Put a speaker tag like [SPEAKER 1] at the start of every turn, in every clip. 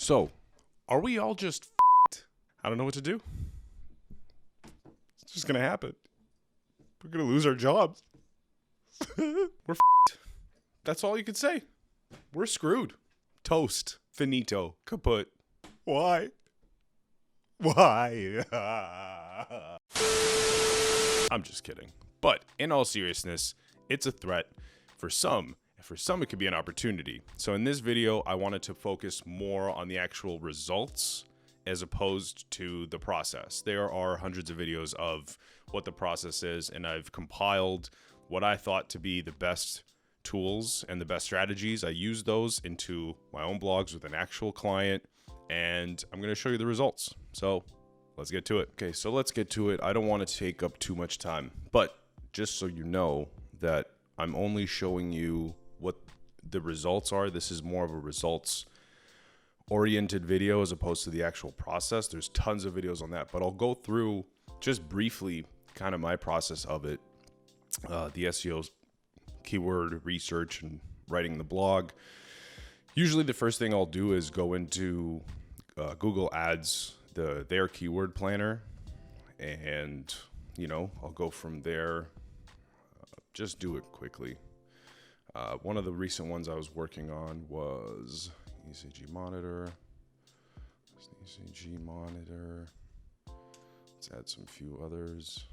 [SPEAKER 1] So, are we all just f***ed? I don't know what to do. It's just gonna happen. We're gonna lose our jobs. We're f***ed. That's all you can say. We're screwed. Toast. Finito. Kaput. Why? Why? I'm just kidding. But in all seriousness, it's a threat for some. For some, it could be an opportunity. So in this video, I wanted to focus more on the actual results as opposed to the process. There are hundreds of videos of what the process is, and I've compiled what I thought to be the best tools and the best strategies. I use those into my own blogs with an actual client, and I'm going to show you the results. So let's get to it. Okay, so let's get to it. I don't want to take up too much time, but just so you know that I'm only showing you what the results are. This is more of a results oriented video as opposed to the actual process. There's tons of videos on that, but I'll go through just briefly kind of my process of it. The SEO, keyword research, and writing the blog. Usually the first thing I'll do is go into Google Ads, their keyword planner, and I'll go from there. Just do it quickly. One of the recent ones I was working on was ECG monitor. ECG monitor. Let's add some few others.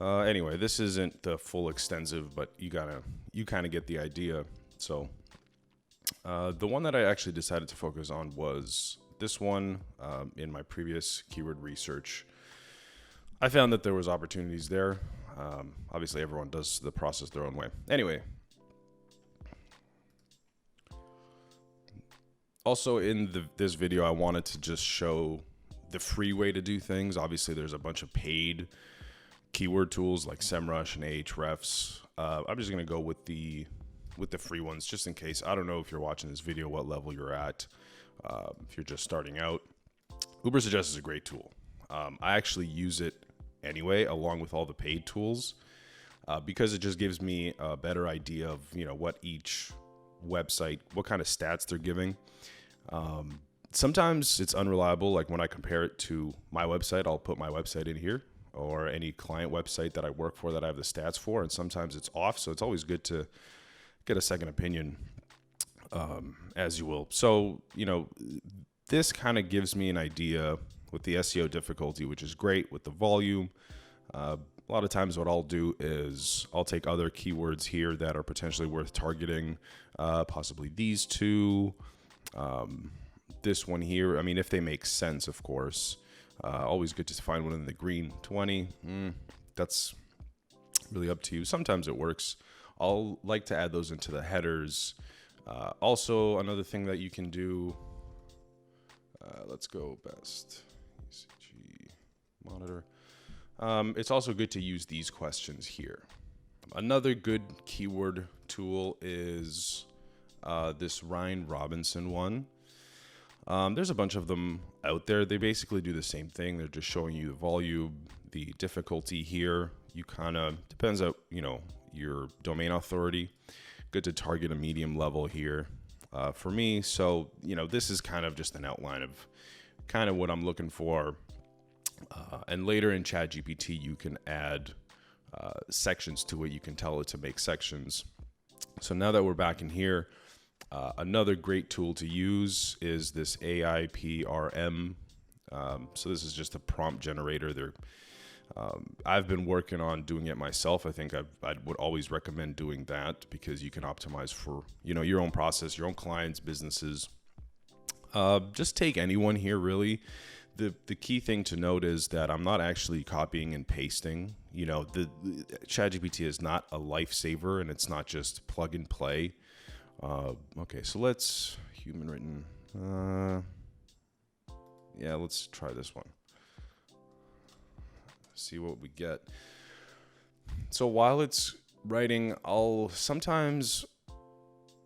[SPEAKER 1] Anyway, this isn't the full extensive, but you kind of get the idea. So the one that I actually decided to focus on was this one. In my previous keyword research, I found that there was opportunities there. Obviously, everyone does the process their own way. Anyway, also in this video, I wanted to just show the free way to do things. Obviously, there's a bunch of paid keyword tools like SEMrush and Ahrefs. I'm just going to go with the free ones just in case. I don't know if you're watching this video what level you're at. If you're just starting out, Ubersuggest is a great tool. I actually use it anyway, along with all the paid tools, because it just gives me a better idea of what each website, what kind of stats they're giving. Sometimes it's unreliable. Like when I compare it to my website, I'll put my website in here, or any client website that I work for that I have the stats for, and sometimes it's off. So it's always good to get a second opinion, as you will. So this kind of gives me an idea with the SEO difficulty, which is great with the volume. A lot of times what I'll do is I'll take other keywords here that are potentially worth targeting, possibly these two, this one here. I mean, if they make sense, of course. Always good to find one in the green. 20, that's really up to you. Sometimes it works. I'll like to add those into the headers. Also, another thing that you can do, let's go best. ECG monitor. It's also good to use these questions here. Another good keyword tool is this Ryan Robinson one. There's a bunch of them out there. They basically do the same thing. They're just showing you the volume, the difficulty here. You kind of, depends on, your domain authority. Good to target a medium level here for me. So, this is kind of just an outline of kind of what I'm looking for. And later in Chat GPT, you can add sections to it. You can tell it to make sections. So now that we're back in here, another great tool to use is this AIRPM. So this is just a prompt generator. I've been working on doing it myself. I think I would always recommend doing that because you can optimize for your own process, your own clients, businesses. Just take anyone here, really. The key thing to note is that I'm not actually copying and pasting. The ChatGPT is not a lifesaver, and it's not just plug and play. Okay, so let's human written. Yeah, let's try this one. See what we get. So while it's writing, I'll sometimes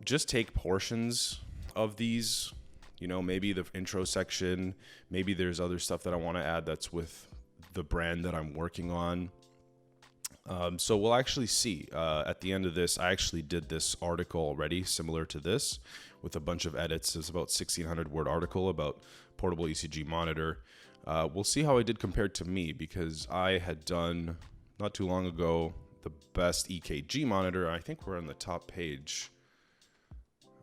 [SPEAKER 1] just take portions of these. Maybe the intro section, maybe there's other stuff that I want to add that's with the brand that I'm working on. So we'll actually see at the end of this. I actually did this article already, similar to this, with a bunch of edits. It's about 1,600 word article about portable ECG monitor. We'll see how I did compared to me, because I had done not too long ago the best EKG monitor. I think we're on the top page.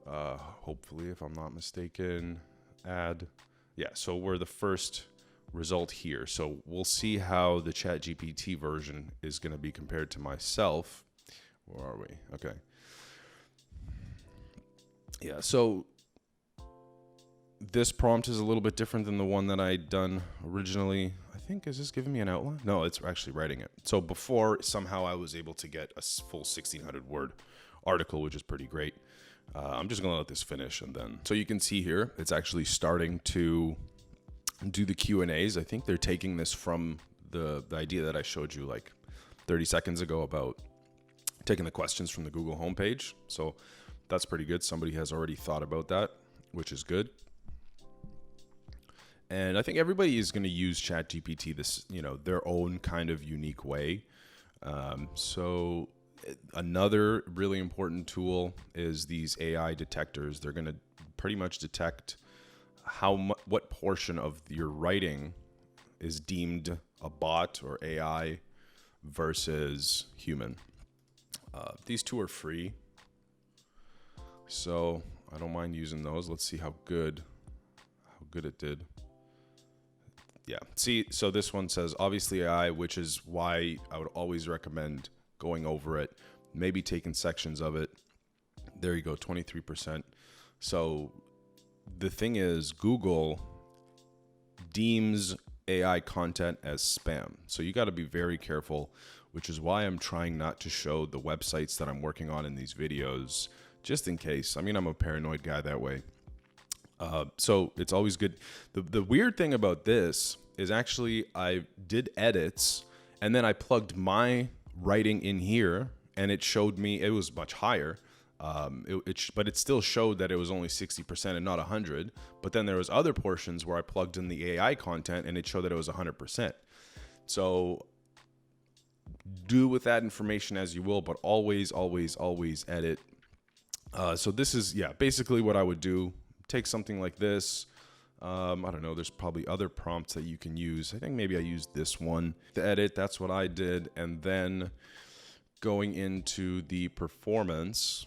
[SPEAKER 1] Hopefully, if I'm not mistaken. Add. Yeah, so we're the first result here. So we'll see how the Chat GPT version is going to be compared to myself. Where are we? Okay. Yeah, so this prompt is a little bit different than the one that I'd done originally. I think, is this giving me an outline? No, it's actually writing it. So before, somehow I was able to get a full 1,600 word article, which is pretty great. I'm just going to let this finish, and then, so you can see here, it's actually starting to do the Q&As. I think they're taking this from the idea that I showed you like 30 seconds ago about taking the questions from the Google homepage. So that's pretty good. Somebody has already thought about that, which is good. And I think everybody is going to use Chat GPT this, their own kind of unique way. So another really important tool is these AI detectors. They're going to pretty much detect what portion of your writing is deemed a bot or AI versus human. These two are free, so I don't mind using those. Let's see how good it did. Yeah, see, so this one says obviously AI, which is why I would always recommend going over it, maybe taking sections of it. There you go, 23%. So the thing is, Google deems AI content as spam. So you got to be very careful, which is why I'm trying not to show the websites that I'm working on in these videos, just in case. I mean, I'm a paranoid guy that way. So it's always good. The weird thing about this is actually I did edits, and then I plugged my writing in here, and it showed me it was much higher. But it still showed that it was only 60% and not 100. But then there was other portions where I plugged in the AI content, and it showed that it was 100%. So do with that information as you will, but always, always, always edit. So this is, basically what I would do. Take something like this. I don't know. There's probably other prompts that you can use. I think maybe I used this one to edit. That's what I did. And then going into the performance,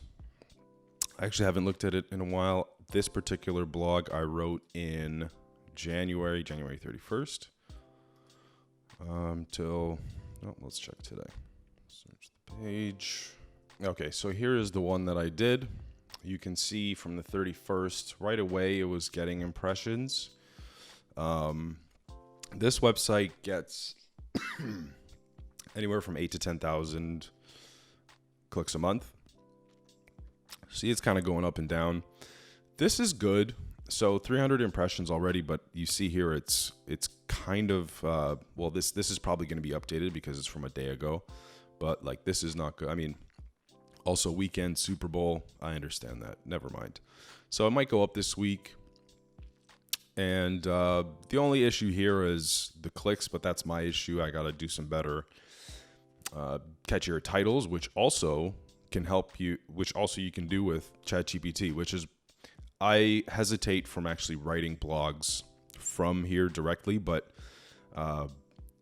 [SPEAKER 1] I actually haven't looked at it in a while. This particular blog I wrote in January 31st. Let's check today. Search the page. Okay, so here is the one that I did. You can see from the 31st, right away, it was getting impressions. This website gets anywhere from 8,000 to 10,000 clicks a month. See, it's kind of going up and down. This is good. So 300 impressions already, but you see here it's kind of, this is probably going to be updated because it's from a day ago. But like, this is not good. I mean, also weekend, Super Bowl, I understand that. Never mind. So it might go up this week. And the only issue here is the clicks, but that's my issue. I got to do some better catchier titles, which also can help you, which also you can do with ChatGPT, which is, I hesitate from actually writing blogs from here directly, but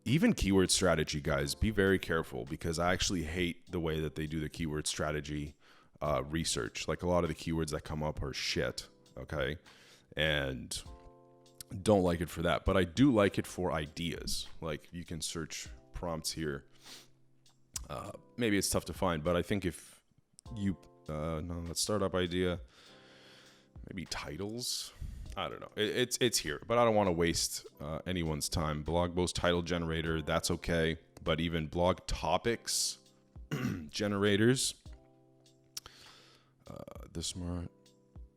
[SPEAKER 1] even keyword strategy, guys, be very careful, because I actually hate the way that they do the keyword strategy research. Like, a lot of the keywords that come up are shit, okay? And don't like it for that. But I do like it for ideas. Like, you can search prompts here. Maybe it's tough to find, but I think if you, let's startup idea, maybe titles. I don't know. It's here, but I don't want to waste anyone's time. Blog post title generator, that's okay. But even blog topics generators, this smart.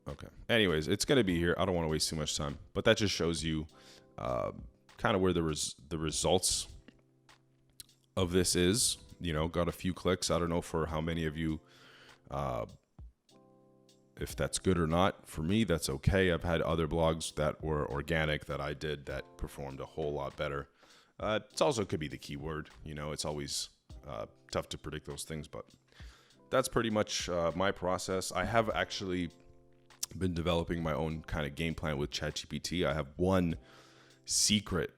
[SPEAKER 1] Okay. Anyways, it's going to be here. I don't want to waste too much time, but that just shows you kind of where the results of this is. Got a few clicks. I don't know for how many of you, if that's good or not. For me, that's okay. I've had other blogs that were organic that I did that performed a whole lot better. It's also could be the keyword. It's always Tough to predict those things, but that's pretty much my process. I have actually been developing my own kind of game plan with Chat GPT. I have one secret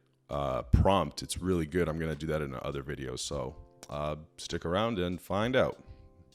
[SPEAKER 1] prompt. It's really good. I'm going to do that in other videos. So stick around and find out.